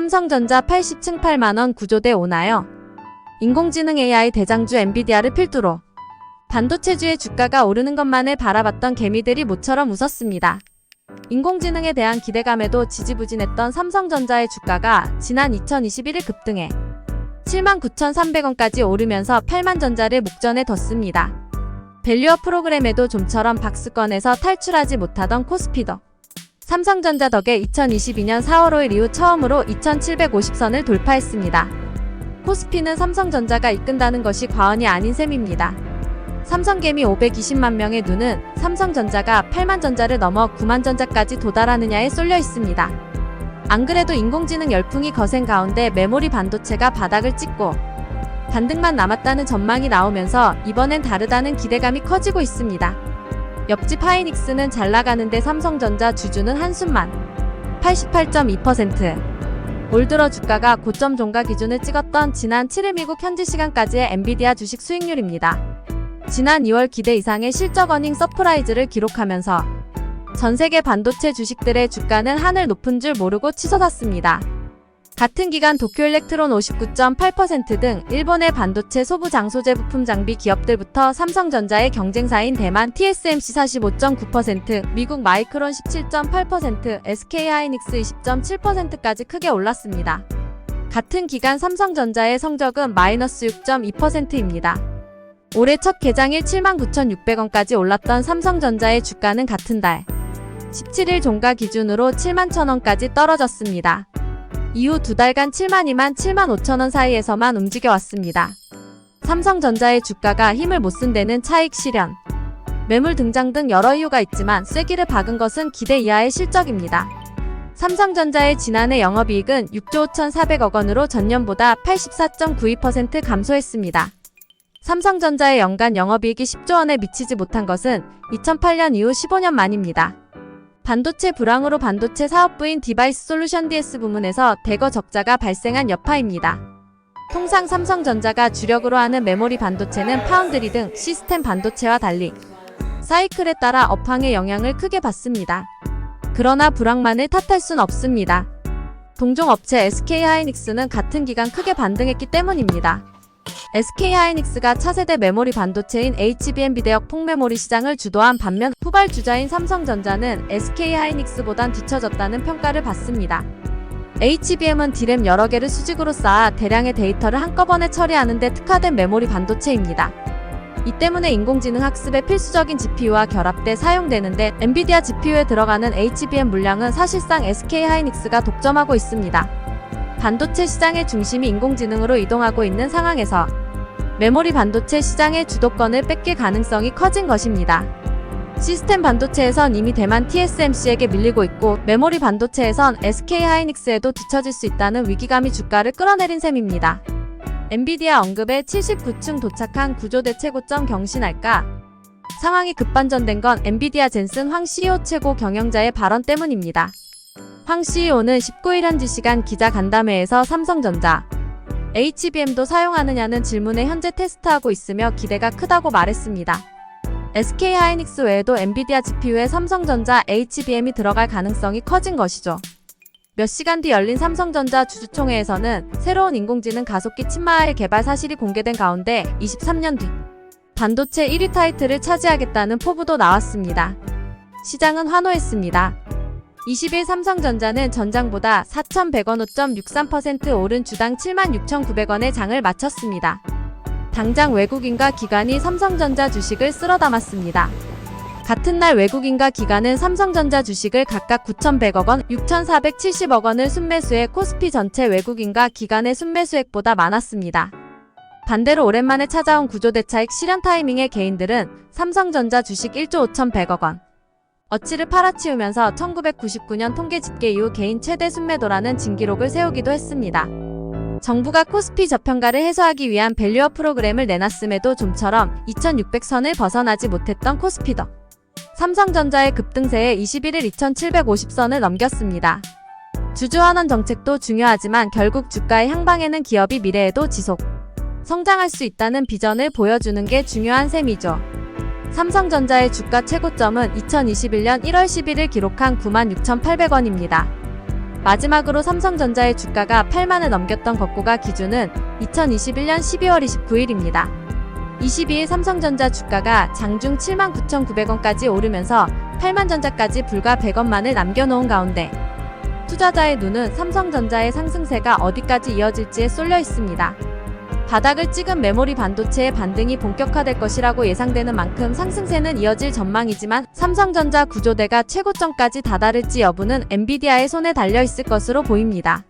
삼성전자 80층 8만원 구조대 오나요? 인공지능 AI 대장주 엔비디아를 필두로 반도체주의 주가가 오르는 것만을 바라봤던 개미들이 모처럼 웃었습니다. 인공지능에 대한 기대감에도 지지부진했던 삼성전자의 주가가 지난 2021일 급등해 79,300원까지 오르면서 8만전자를 목전에 뒀습니다. 밸류업 프로그램에도 좀처럼 박스권에서 탈출하지 못하던 코스피도 삼성전자 덕에 2022년 4월 5일 이후 처음으로 2,750선을 돌파했습니다. 코스피는 삼성전자가 이끈다는 것이 과언이 아닌 셈입니다. 삼성개미 520만 명의 눈은 삼성전자가 8만전자를 넘어 9만전자까지 도달하느냐에 쏠려 있습니다. 안 그래도 인공지능 열풍이 거센 가운데 메모리 반도체가 바닥을 찍고 반등만 남았다는 전망이 나오면서 이번엔 다르다는 기대감이 커지고 있습니다. 옆집 하이닉스는 잘 나가는데 삼성전자 주주는 한숨만 88.2%. 올 들어 주가가 고점 종가 기준을 찍었던 지난 7일 미국 현지 시간까지의 엔비디아 주식 수익률입니다. 지난 2월 기대 이상의 실적 어닝 서프라이즈를 기록하면서 전세계 반도체 주식들의 주가는 하늘 높은 줄 모르고 치솟았습니다. 같은 기간 도쿄일렉트론 59.8% 등 일본의 반도체 소부 장소재 부품 장비 기업들부터 삼성전자의 경쟁사인 대만 TSMC 45.9%, 미국 마이크론 17.8%, SK하이닉스 20.7%까지 크게 올랐습니다. 같은 기간 삼성전자의 성적은 마이너스 6.2%입니다. 올해 첫 개장일 79,600원까지 올랐던 삼성전자의 주가는 같은 달 17일 종가 기준으로 71,000원까지 떨어졌습니다. 이후 두 달간 72만 75,000원 사이에서만 움직여왔습니다. 삼성전자의 주가가 힘을 못 쓴 데는 차익 실현, 매물 등장 등 여러 이유가 있지만 쐐기를 박은 것은 기대 이하의 실적입니다. 삼성전자의 지난해 영업이익은 6조 5,400억 원으로 전년보다 84.92% 감소했습니다. 삼성전자의 연간 영업이익이 10조 원에 미치지 못한 것은 2008년 이후 15년 만입니다. 반도체 불황으로 반도체 사업부인 디바이스 솔루션 DS 부문에서 대거 적자가 발생한 여파입니다. 통상 삼성전자가 주력으로 하는 메모리 반도체는 파운드리 등 시스템 반도체와 달리 사이클에 따라 업황의 영향을 크게 받습니다. 그러나 불황만을 탓할 순 없습니다. 동종 업체 SK하이닉스는 같은 기간 크게 반등했기 때문입니다. SK하이닉스가 차세대 메모리 반도체인 HBM 비대역 폭메모리 시장을 주도한 반면 후발주자인 삼성전자는 SK하이닉스보단 뒤처졌다는 평가를 받습니다. HBM은 D램 여러 개를 수직으로 쌓아 대량의 데이터를 한꺼번에 처리하는 데 특화된 메모리 반도체입니다. 이 때문에 인공지능 학습에 필수적인 GPU와 결합돼 사용되는데 엔비디아 GPU에 들어가는 HBM 물량은 사실상 SK하이닉스가 독점하고 있습니다. 반도체 시장의 중심이 인공지능으로 이동하고 있는 상황에서 메모리 반도체 시장의 주도권을 뺏길 가능성이 커진 것입니다. 시스템 반도체에선 이미 대만 TSMC에게 밀리고 있고 메모리 반도체에선 SK하이닉스에도 뒤처질 수 있다는 위기감이 주가를 끌어내린 셈입니다. 엔비디아 언급에 79층 도착한 구조대 최고점 경신할까? 상황이 급반전된 건 엔비디아 젠슨 황 CEO 최고 경영자의 발언 때문입니다. 황 CEO는 19일 현지 시간 기자 간담회에서 삼성전자, HBM도 사용하느냐는 질문에 현재 테스트하고 있으며 기대가 크다고 말했습니다. SK하이닉스 외에도 엔비디아 GPU에 삼성전자 HBM이 들어갈 가능성이 커진 것이죠. 몇 시간 뒤 열린 삼성전자 주주총회에서는 새로운 인공지능 가속기 친마일 개발 사실이 공개된 가운데 23년 뒤 반도체 1위 타이틀을 차지하겠다는 포부도 나왔습니다. 시장은 환호했습니다. 20일 삼성전자는 전장보다 4,100원 5.63% 오른 주당 76,900원의 장을 마쳤습니다. 당장 외국인과 기관이 삼성전자 주식을 쓸어 담았습니다. 같은 날 외국인과 기관은 삼성전자 주식을 각각 9,100억 원, 6,470억 원을 순매수해 코스피 전체 외국인과 기관의 순매수액보다 많았습니다. 반대로 오랜만에 찾아온 구조대차익 실현 타이밍의 개인들은 삼성전자 주식 1조 5,100억 원, 어치를 팔아치우면서 1999년 통계 집계 이후 개인 최대 순매도라는 진기록을 세우기도 했습니다. 정부가 코스피 저평가를 해소하기 위한 밸류업 프로그램을 내놨음에도 좀처럼 2600선을 벗어나지 못했던 코스피도 삼성전자의 급등세에 21일 2750선을 넘겼습니다. 주주환원 정책도 중요하지만 결국 주가의 향방에는 기업이 미래에도 지속 성장할 수 있다는 비전을 보여주는 게 중요한 셈이죠. 삼성전자의 주가 최고점은 2021년 1월 11일 기록한 96,800원입니다. 마지막으로 삼성전자의 주가가 8만을 넘겼던 거고가 기준은 2021년 12월 29일입니다. 22일 삼성전자 주가가 장중 79,900원까지 오르면서 8만전자까지 불과 100원만을 남겨놓은 가운데 투자자의 눈은 삼성전자의 상승세가 어디까지 이어질지에 쏠려 있습니다. 바닥을 찍은 메모리 반도체의 반등이 본격화될 것이라고 예상되는 만큼 상승세는 이어질 전망이지만 삼성전자 구조대가 최고점까지 다다를지 여부는 엔비디아의 손에 달려 있을 것으로 보입니다.